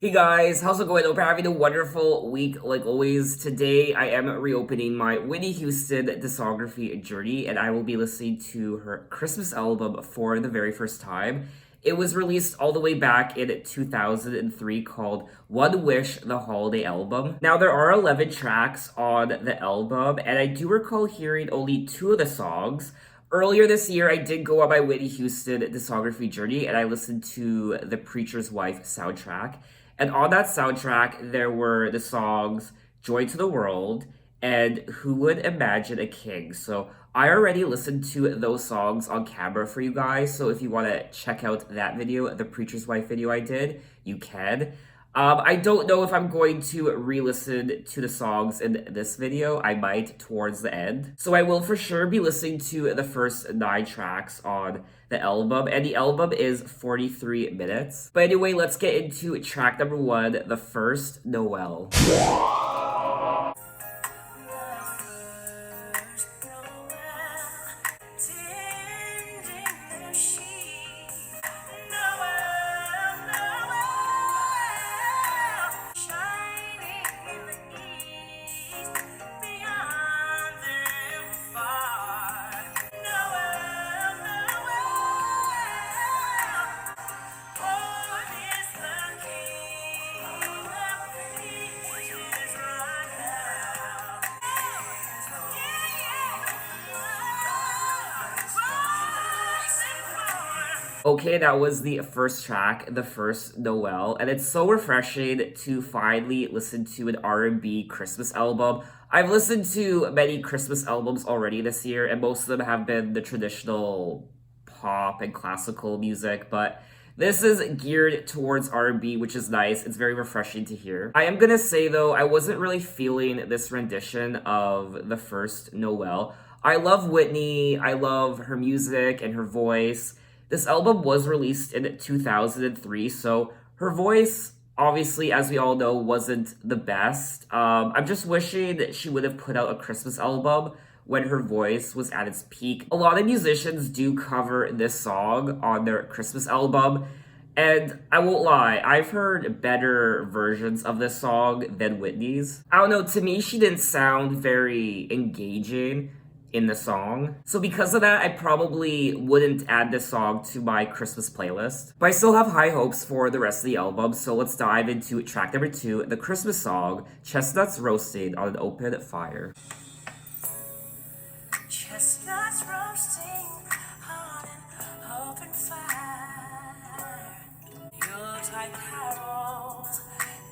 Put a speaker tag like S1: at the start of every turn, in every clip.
S1: Hey guys, how's it going? Hope you're having a wonderful week like always. Today I am reopening my Whitney Houston discography journey and I will be listening to her Christmas album for the very first time. It was released all the way back in 2003 called One Wish, the Holiday Album. Now there are 11 tracks on the album and I do recall hearing only two of the songs. Earlier this year, I did go on my Whitney Houston discography journey and I listened to the Preacher's Wife soundtrack. And on that soundtrack, there were the songs Joy to the World and Who Would Imagine a King. So I already listened to those songs on camera for you guys. So if you want to check out that video, the Preacher's Wife video I did, you can. I don't know if I'm going to re-listen to the songs in this video. I might towards the end. So I will for sure be listening to the first 9 tracks on the album, and the album is 43 minutes. But anyway, let's get into track number 1, The First Noel. Okay, that was the first track, The First Noel, and it's so refreshing to finally listen to an R&B Christmas album. I've listened to many Christmas albums already this year, and most of them have been the traditional pop and classical music, but this is geared towards R&B, which is nice. It's very refreshing to hear. I am gonna say though, I wasn't really feeling this rendition of The First Noel. I love Whitney, I love her music and her voice. This album was released in 2003, so her voice, obviously, as we all know, wasn't the best. I'm just wishing that she would have put out a Christmas album when her voice was at its peak. A lot of musicians do cover this song on their Christmas album, and I won't lie, I've heard better versions of this song than Whitney's. I don't know, to me, she didn't sound very engaging in the song. So because of that, I probably wouldn't add this song to my Christmas playlist. But I still have high hopes for the rest of the album, so let's dive into track number 2, the Christmas song, Chestnuts Roasting on an Open Fire.
S2: Chestnuts roasting on an open fire. Yuletide carols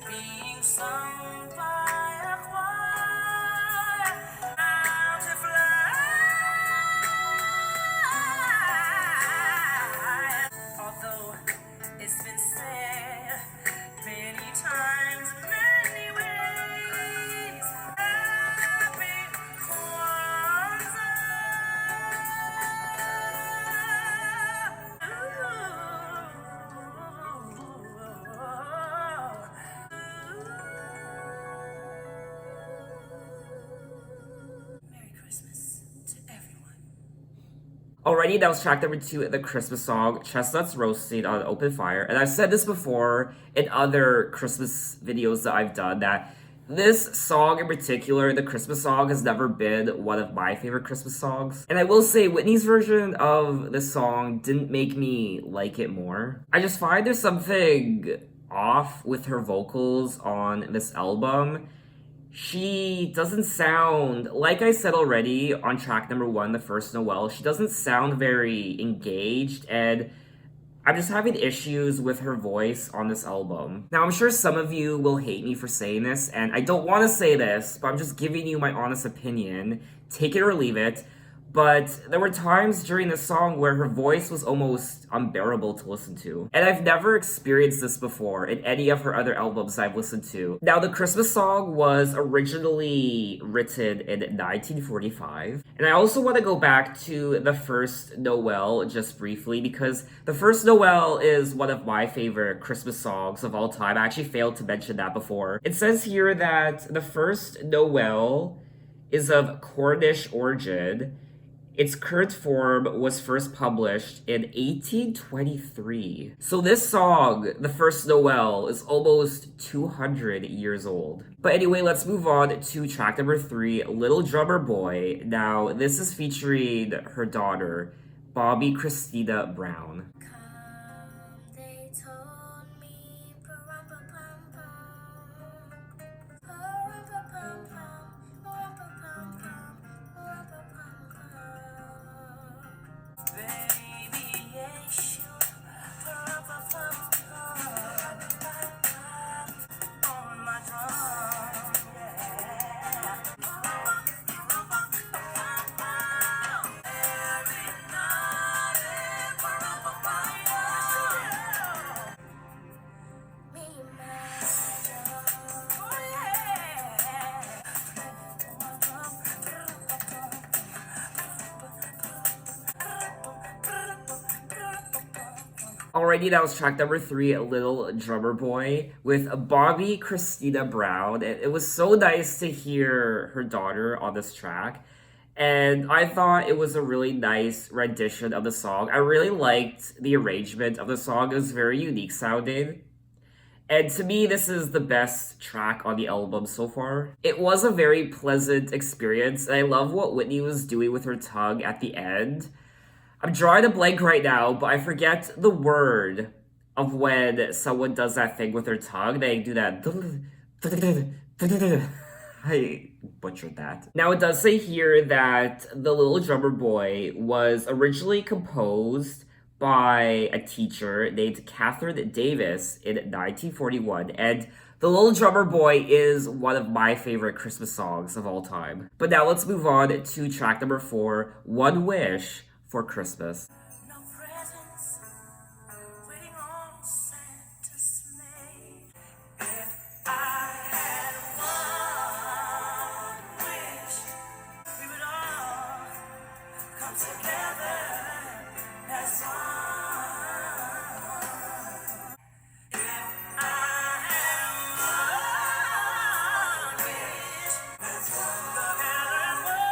S2: being sung by a choir. Out to fly. Although it's been said many times, many ways. Happy Merry Christmas to everyone.
S1: Alrighty, that was track number 2, the Christmas song, Chestnuts Roasting on an Open Fire. And I've said this before in other Christmas videos that I've done, that this song in particular, the Christmas song, has never been one of my favorite Christmas songs. And I will say, Whitney's version of this song didn't make me like it more. I just find there's something off with her vocals on this album. She doesn't sound, like I said already on track number 1, The First Noel, she doesn't sound very engaged, and I'm just having issues with her voice on this album. Now, I'm sure some of you will hate me for saying this, and I don't want to say this, but I'm just giving you my honest opinion. Take it or leave it. But there were times during the song where her voice was almost unbearable to listen to. And I've never experienced this before in any of her other albums I've listened to. Now, the Christmas song was originally written in 1945. And I also want to go back to The First Noel just briefly, because The First Noel is one of my favorite Christmas songs of all time. I actually failed to mention that before. It says here that The First Noel is of Cornish origin. Its current form was first published in 1823. So this song, The First Noel, is almost 200 years old. But anyway, let's move on to track number 3, Little Drummer Boy. Now, this is featuring her daughter, Bobby Christina Brown.
S2: Come, they told me, pa-rum-pa-pum-pum, pa-rum-pa-pum-pum, pa-rum-pa-pum-pum, pa-rum-pa-pum-pum. Variation, pa-rum-pa-pum-pum, on my drum, yeah. Every night, pa-rum-pa-pum-pum. Me imagine, oh
S1: Alrighty, that was track number 3, Little Drummer Boy, with Bobby Christina Brown. It was so nice to hear her daughter on this track. And I thought it was a really nice rendition of the song. I really liked the arrangement of the song. It was very unique sounding. And to me, this is the best track on the album so far. It was a very pleasant experience, and I love what Whitney was doing with her tongue at the end. I'm drawing a blank right now, but I forget the word of when someone does that thing with their tongue. They do that. I butchered that. Now, it does say here that The Little Drummer Boy was originally composed by a teacher named Catherine Davis in 1941, and The Little Drummer Boy is one of my favorite Christmas songs of all time. But now let's move on to track number 4, One Wish for Christmas.
S2: no presents waiting on Santa's sleigh. If I had one wish, we would all come together as one. If I had one wish, let's come together as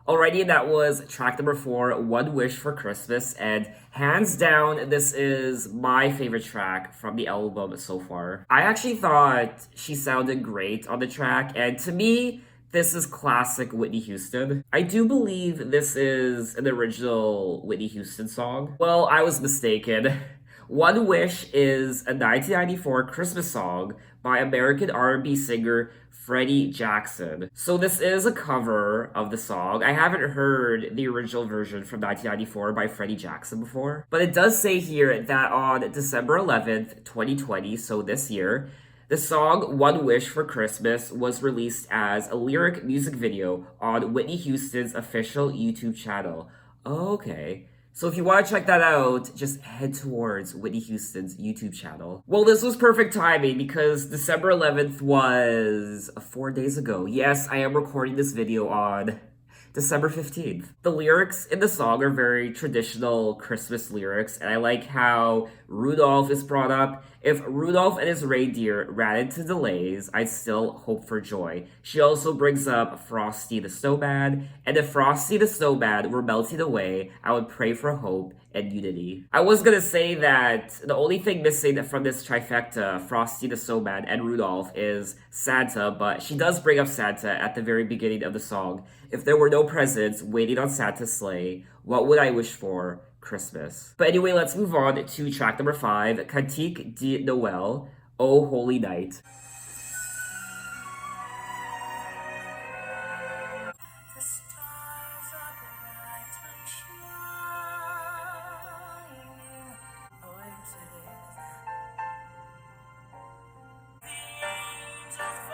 S1: Alrighty, that was track number 4, One Wish for Christmas, and hands down, this is my favorite track from the album so far. I actually thought she sounded great on the track, and to me, this is classic Whitney Houston. I do believe this is an original Whitney Houston song. Well, I was mistaken. One Wish is a 1994 Christmas song by American R&B singer Freddie Jackson. So this is a cover of the song. I haven't heard the original version from 1994 by Freddie Jackson before. But it does say here that on December 11th, 2020, so this year, the song One Wish for Christmas was released as a lyric music video on Whitney Houston's official YouTube channel. Okay. So if you want to check that out, just head towards Whitney Houston's YouTube channel. Well, this was perfect timing because December 11th was 4 days ago. Yes, I am recording this video on December 15th. The lyrics in the song are very traditional Christmas lyrics, and I like how Rudolph is brought up. If Rudolph and his reindeer ran into delays, I'd still hope for joy. She also brings up Frosty the Snowman, and if Frosty the Snowman were melting away, I would pray for hope and unity. I was gonna say that the only thing missing from this trifecta, Frosty the Snowman and Rudolph, is Santa, but she does bring up Santa at the very beginning of the song. If there were no presents waiting on Santa's sleigh, what would I wish for? Christmas. But anyway, let's move on to track number 5, Katik D, Noel, Oh Holy Night.
S2: the stars are brightly shining. Oh, it is. The angels'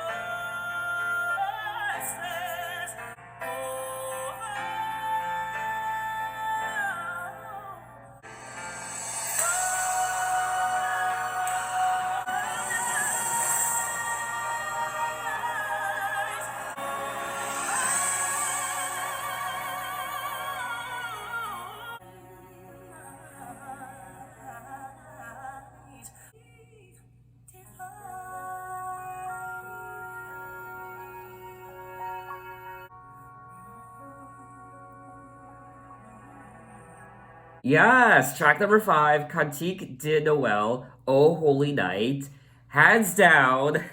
S2: voices.
S1: Yes, track number 5, Katik D, Oh Holy Night. Hands down,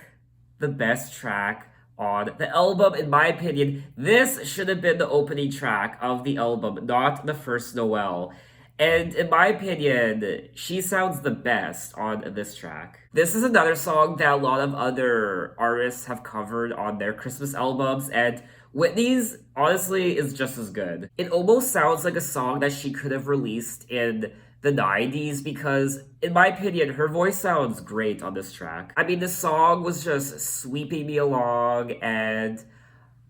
S1: the best track on the album, in my opinion. This should have been the opening track of the album, not the first Noel. And in my opinion, she sounds the best on this track. This is another song that a lot of other artists have covered on their Christmas albums, and Whitney's honestly is just as good. It almost sounds like a song that she could have released in the 90s because, in my opinion, her voice sounds great on this track. I mean, the song was just sweeping me along, and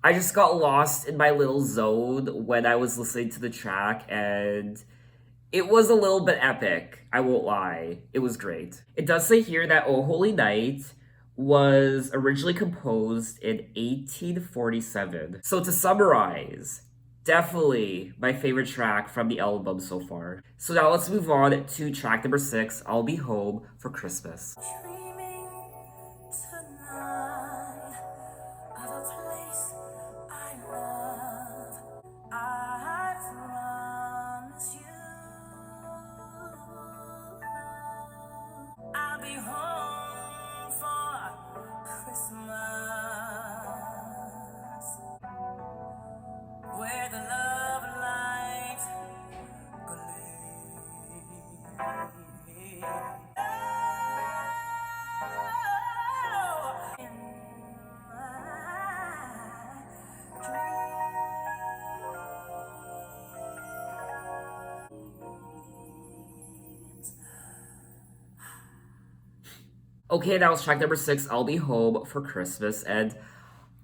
S1: I just got lost in my little zone when I was listening to the track, and it was a little bit epic. I won't lie. It was great. It does say here that Oh Holy Night was originally composed in 1847. So to summarize, definitely my favorite track from the album so far. So now let's move on to track number 6, I'll Be Home for Christmas.
S2: Dreaming tonight of a place I love. I promise you, I'll be home for Christmas, where the love light gleams. In
S1: Okay, that was track number 6, I'll Be Home for Christmas, and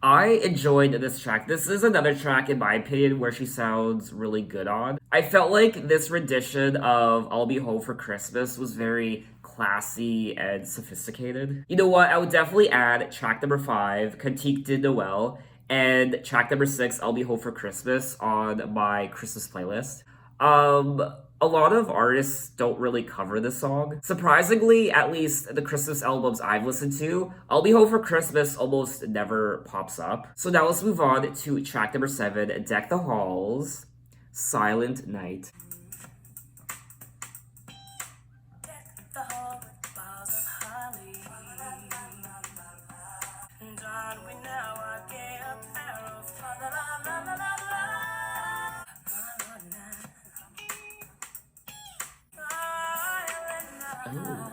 S1: I enjoyed this track. This is another track, in my opinion, where she sounds really good on. I felt like this rendition of I'll Be Home for Christmas was very classy and sophisticated. You know what? I would definitely add track number 5, Cantique de Noël, and track number 6, I'll Be Home for Christmas, on my Christmas playlist. A lot of artists don't really cover this song. Surprisingly, at least the Christmas albums I've listened to, I'll Be Home for Christmas almost never pops up. So now let's move on to track number 7, Deck the Halls, Silent Night.
S2: deck the hall with boughs of holly, and on we now our gay apparel. Fa la la la la la la. Silent night.
S1: Ooh.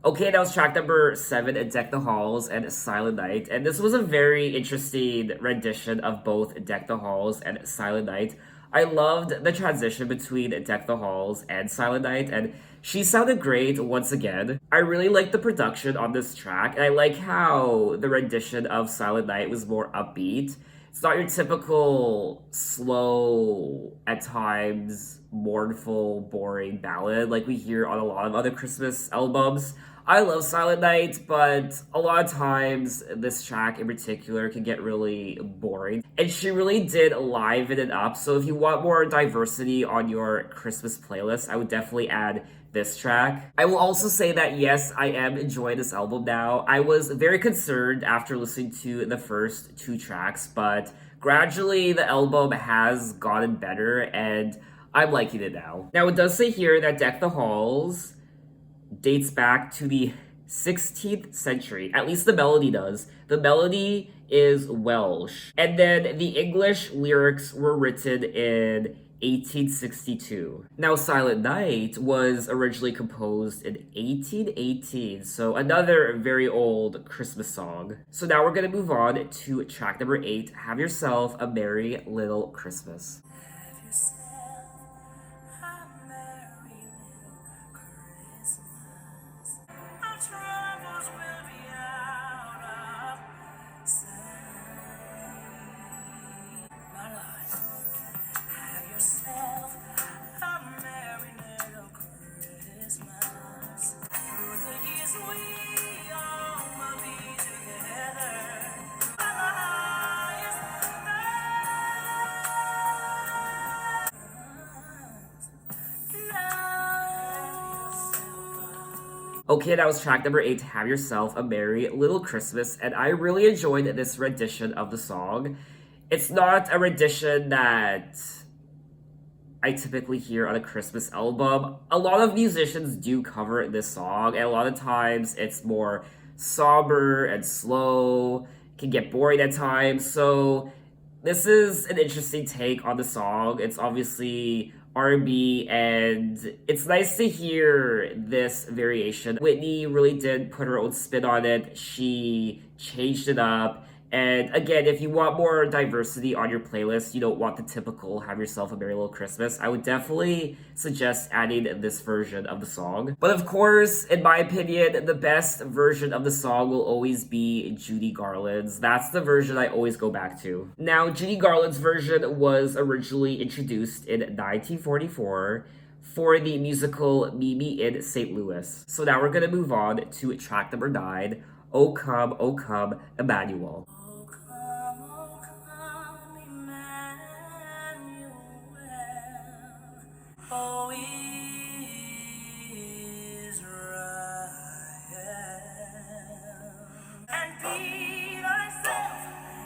S1: Okay, that was track number 7, Deck the Halls and Silent Night. And this was a very interesting rendition of both Deck the Halls and Silent Night. I loved the transition between Deck the Halls and Silent Night, and she sounded great once again. I really like the production on this track, and I like how the rendition of Silent Night was more upbeat. It's not your typical slow, at times mournful, boring ballad like we hear on a lot of other Christmas albums. I love Silent Night, but a lot of times this track in particular can get really boring. And she really did liven it up. So if you want more diversity on your Christmas playlist, I would definitely add this track. I will also say that yes, I am enjoying this album now. I was very concerned after listening to the first 2 tracks, but gradually the album has gotten better and I'm liking it now. Now it does say here that Deck the Halls dates back to the 16th century. At least the melody does. The melody is Welsh. And then the English lyrics were written in 1862. Now, Silent Night was originally composed in 1818, so another very old Christmas song. So now we're gonna move on to track number 8, Have Yourself a Merry Little Christmas.
S2: Have yourself a merry little Christmas. Our troubles will be out of sight. My Lord, have yourself a merry little Christmas. Through the years we all will be together. La, la, la.
S1: Okay, that was track number 8, Have Yourself a Merry Little Christmas, and I really enjoyed this rendition of the song. It's not a rendition that I typically hear on a Christmas album. A lot of musicians do cover this song, and a lot of times it's more somber and slow, can get boring at times. So this is an interesting take on the song. It's obviously R&B, and it's nice to hear this variation. Whitney really did put her own spin on it. She changed it up. And again, if you want more diversity on your playlist, you don't want the typical Have Yourself a Merry Little Christmas, I would definitely suggest adding this version of the song. But of course, in my opinion, the best version of the song will always be Judy Garland's. That's the version I always go back to. Now, Judy Garland's version was originally introduced in 1944 for the musical Meet Me in St. Louis. So now we're gonna move on to track number 9, O Come, Emmanuel.
S2: Oh, come, Emmanuel. Oh, Israel. And be thyself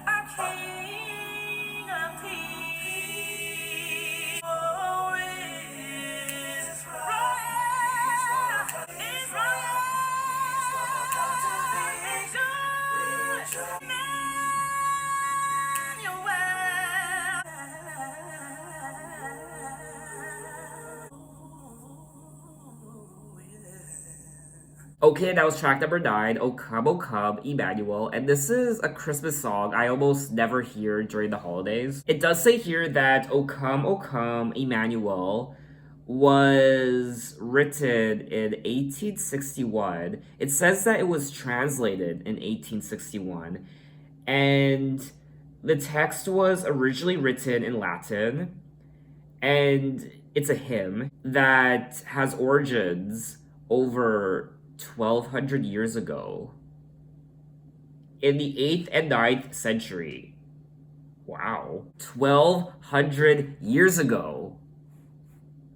S2: a king of peace. Oh, Israel. Israel.
S1: Okay, that was track number 9, O Come, Emmanuel, and this is a Christmas song I almost never hear during the holidays. It does say here that O Come, Emmanuel was written in 1861. It says that it was translated in 1861, and the text was originally written in Latin, and it's a hymn that has origins over 1200 years ago in the 8th and 9th century. Wow. 1200 years ago.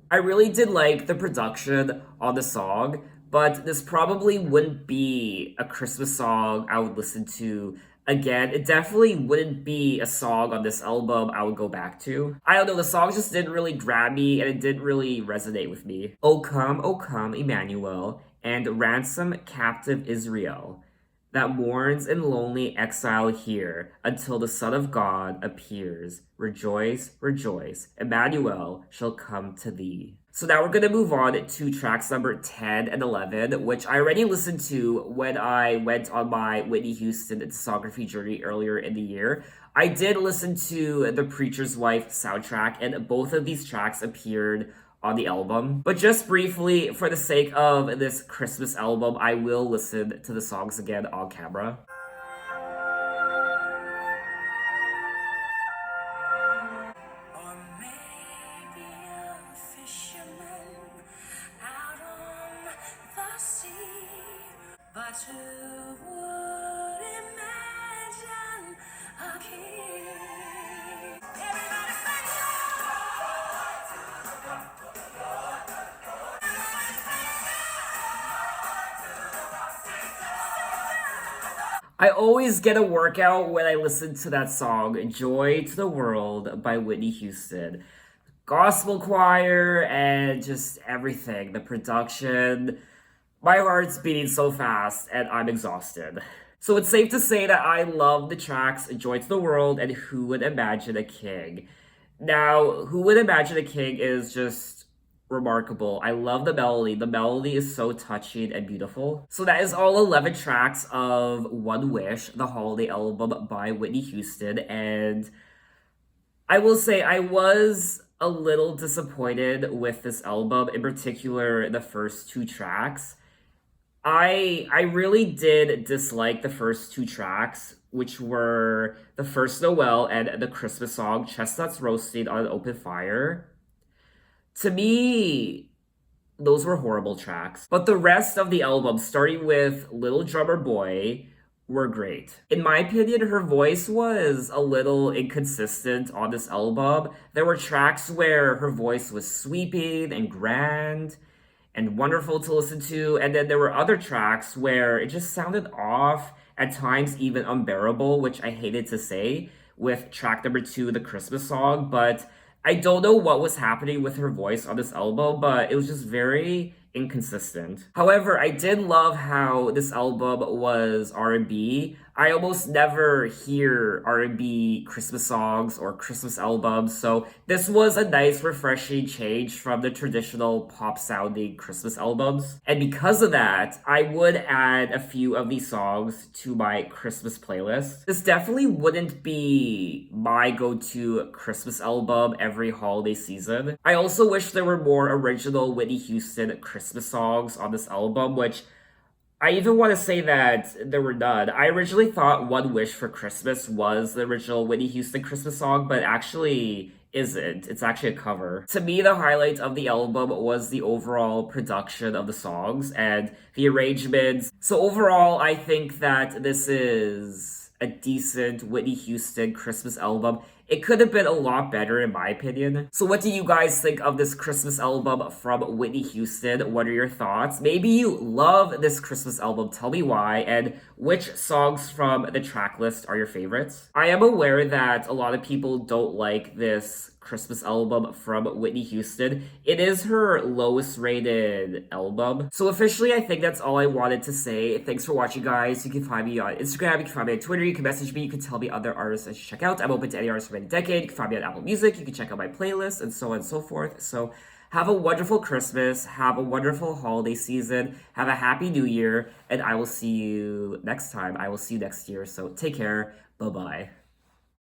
S1: I really did like the production on the song, but this probably wouldn't be a Christmas song I would listen to again. It definitely wouldn't be a song on this album I would go back to. I don't know, the song just didn't really grab me and it didn't really resonate with me. O come, Emmanuel, and ransom captive Israel that mourns in lonely exile here until the Son of God appears. Rejoice, rejoice, Emmanuel shall come to thee. So now we're gonna move on to tracks number 10 and 11, which I already listened to when I went on my Whitney Houston discography journey earlier in the year. I did listen to The Preacher's Wife soundtrack, and both of these tracks appeared on the album. But just briefly, for the sake of this Christmas album, I will listen to the songs again on camera.
S2: Or maybe a fisherman out on the sea. But who would imagine a king? Everybody sing
S1: I always get a workout when I listen to that song, Joy to the World by Whitney Houston. Gospel choir and just everything. The production. My heart's beating so fast and I'm exhausted. So it's safe to say that I love the tracks Joy to the World and Who Would Imagine a King. Now, Who Would Imagine a King is just remarkable. I love the melody. The melody is so touching and beautiful. So that is all 11 tracks of One Wish, the holiday album by Whitney Houston. And I will say I was a little disappointed with this album, in particular the first 2 tracks. I really did dislike the first 2 tracks, which were the First Noel and the Christmas song Chestnuts Roasting on an Open Fire. To me, those were horrible tracks. But the rest of the album, starting with Little Drummer Boy, were great. In my opinion, her voice was a little inconsistent on this album. There were tracks where her voice was sweeping and grand, and wonderful to listen to. And then there were other tracks where it just sounded off, at times even unbearable, which I hated to say, with track number two, the Christmas song. But I don't know what was happening with her voice on this album, but it was just very inconsistent. However, I did love how this album was R&B. I almost never hear R&B Christmas songs or Christmas albums, so this was a nice refreshing change from the traditional pop sounding Christmas albums. And because of that, I would add a few of these songs to my Christmas playlist. This definitely wouldn't be my go-to Christmas album every holiday season. I also wish there were more original Whitney Houston Christmas songs on this album, which I even want to say that there were none. I originally thought One Wish for Christmas was the original Whitney Houston Christmas song, but actually isn't. It's actually a cover. To me, the highlight of the album was the overall production of the songs and the arrangements. So overall, I think that this is a decent Whitney Houston Christmas album. It could have been a lot better in my opinion. So what do you guys think of this Christmas album from Whitney Houston? What are your thoughts? Maybe you love this Christmas album. Tell me why, and which songs from the track list are your favorites? I am aware that a lot of people don't like this Christmas album from Whitney Houston. It is her lowest rated album. So officially, I think that's all I wanted to say. Thanks for watching, guys. You can find me on Instagram, you can find me on Twitter, you can message me, you can tell me other artists I should check out. I'm open to any artists from any decade. You can find me on Apple Music, you can check out my playlist, and so on and so forth. So have a wonderful Christmas, have a wonderful holiday season, have a happy new year, and I will see you next time. I will see you next year. So take care. Bye-bye.